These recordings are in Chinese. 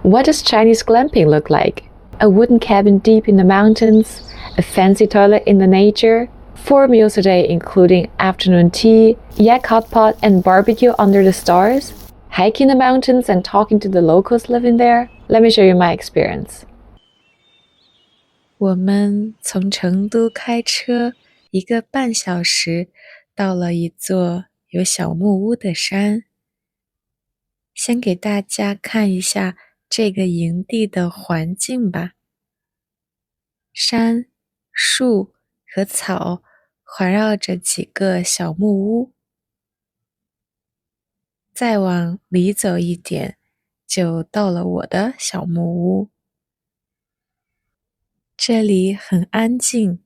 What does Chinese glamping look like? A wooden cabin deep in the mountains, a fancy toilet in the nature, 4 meals a day including afternoon tea, yak hot pot and barbecue under the stars, hiking the mountains and talking to the locals living there. Let me show you my experience. 我们从成都开车1个半小时到了一座有小木屋的山。先给大家看一下这个营地的环境吧。山、树和草环绕着几个小木屋。再往里走一点，就到了我的小木屋。这里很安静，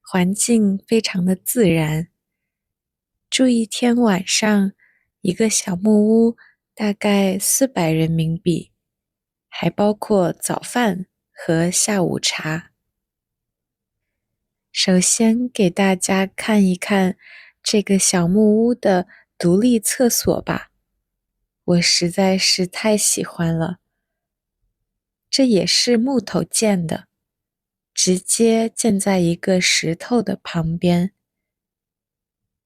环境非常的自然。住一天晚上，一个小木屋大概400人民币，还包括早饭和下午茶。首先给大家看一看这个小木屋的独立厕所吧，我实在是太喜欢了。这也是木头建的，直接建在一个石头的旁边，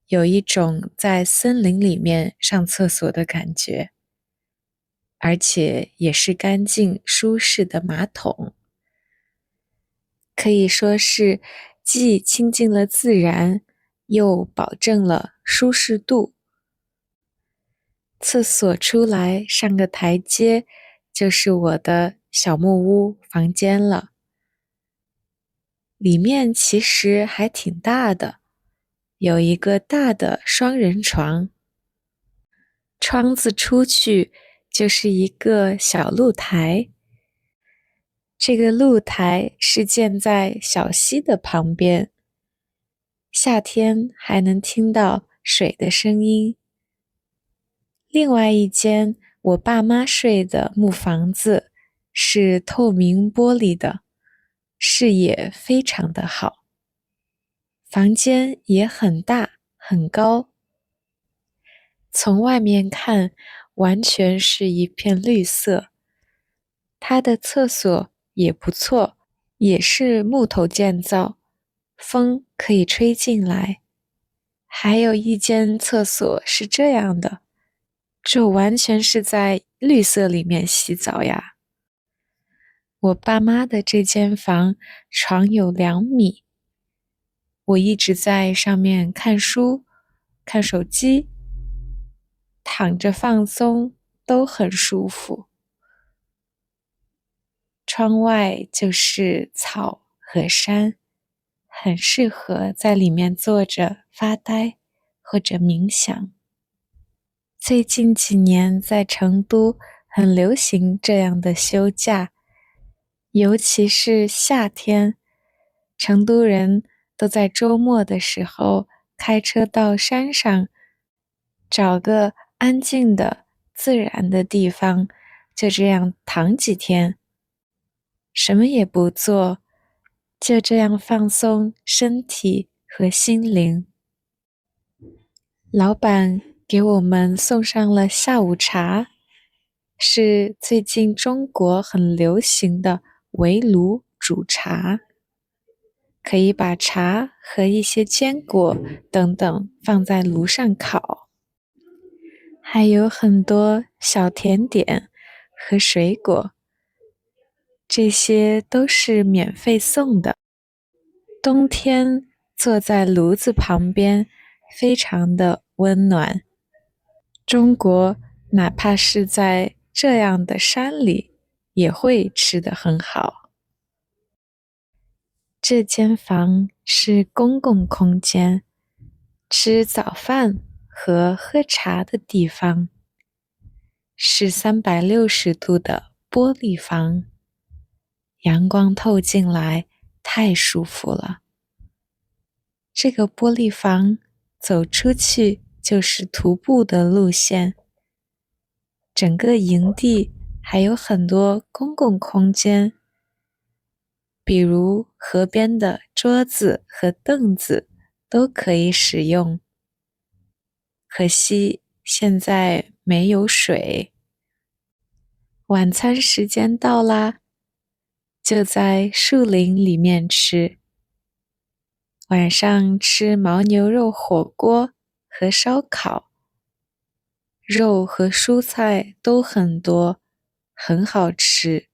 有一种在森林里面上厕所的感觉，而且也是干净舒适的马桶，可以说是既亲近了自然，又保证了舒适度。厕所出来上个台阶，就是我的小木屋房间了。里面其实还挺大的，有一个大的双人床，窗子出去就是一个小露台。这个露台是建在小溪的旁边，夏天还能听到水的声音。另外一间我爸妈睡的木房子是透明玻璃的，视野非常的好。房间也很大很高，从外面看完全是一片绿色。它的厕所也不错，也是木头建造，风可以吹进来。还有一间厕所是这样的，这完全是在绿色里面洗澡呀。我爸妈的这间房床有2米，我一直在上面看书、看手机，躺着放松都很舒服。窗外就是草和山，很适合在里面坐着发呆或者冥想。最近几年在成都很流行这样的休假，尤其是夏天，成都人都在周末的时候开车到山上，找个安静的、自然的地方，就这样躺几天，什么也不做，就这样放松身体和心灵。老板给我们送上了下午茶，是最近中国很流行的围炉煮茶，可以把茶和一些坚果等等放在炉上烤，还有很多小甜点和水果，这些都是免费送的。冬天坐在炉子旁边，非常的温暖。中国哪怕是在这样的山里，也会吃得很好。这间房是公共空间，吃早饭和喝茶的地方，是360度的玻璃房，阳光透进来，太舒服了。这个玻璃房走出去就是徒步的路线，整个营地还有很多公共空间，比如河边的桌子和凳子都可以使用。可惜现在没有水。晚餐时间到啦，就在树林里面吃。晚上吃牦牛肉火锅和烧烤，肉和蔬菜都很多，很好吃。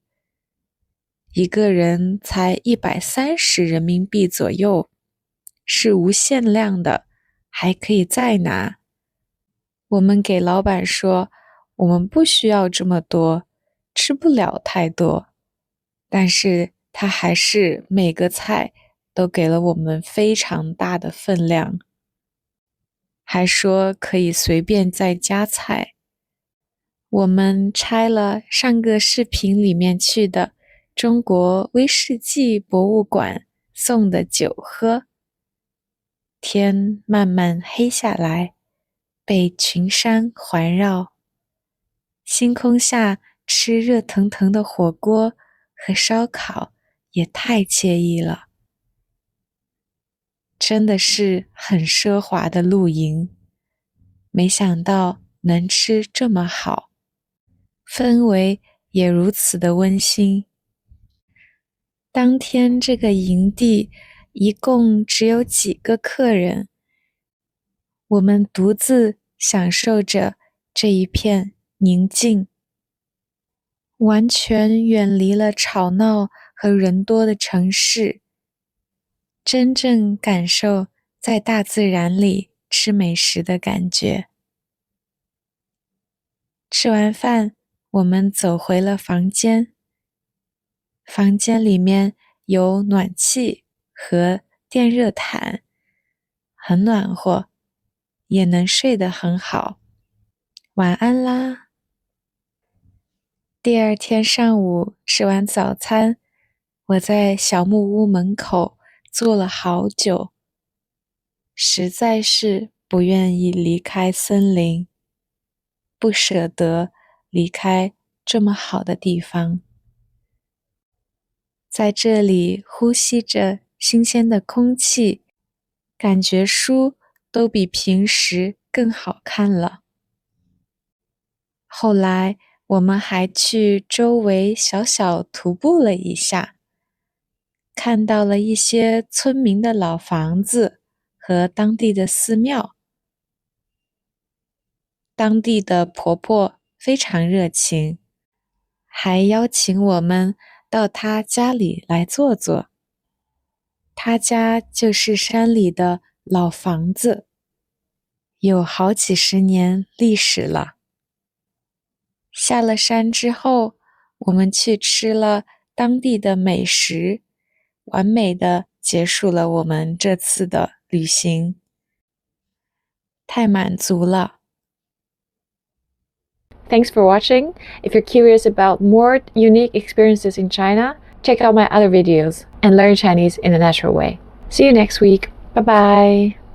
一个人才130人民币左右，是无限量的，还可以再拿。我们给老板说，我们不需要这么多，吃不了太多。但是他还是每个菜都给了我们非常大的分量，还说可以随便再加菜。我们拆了上个视频里面去的中国威士忌博物馆送的酒喝。天慢慢黑下来，被群山环绕。星空下吃热腾腾的火锅和烧烤也太惬意了。真的是很奢华的露营，没想到能吃这么好，氛围也如此的温馨。当天这个营地一共只有几个客人，我们独自享受着这一片宁静，完全远离了吵闹和人多的城市，真正感受在大自然里吃美食的感觉。吃完饭，我们走回了房间。房间里面有暖气和电热毯，很暖和，也能睡得很好。晚安啦！第二天上午吃完早餐，我在小木屋门口坐了好久，实在是不愿意离开森林，不舍得离开这么好的地方。在这里呼吸着新鲜的空气，感觉书都比平时更好看了。后来我们还去周围小小徒步了一下，看到了一些村民的老房子和当地的寺庙。当地的婆婆非常热情，还邀请我们到她家里来坐坐。她家就是山里的老房子，有好几十年历史了。下了山之后，我们去吃了当地的美食，完美的结束了我们这次的旅行。太满足了。Thanks for watching. If you're curious about more unique experiences in China, check out my other videos and learn Chinese in a natural way. See you next week. Bye bye.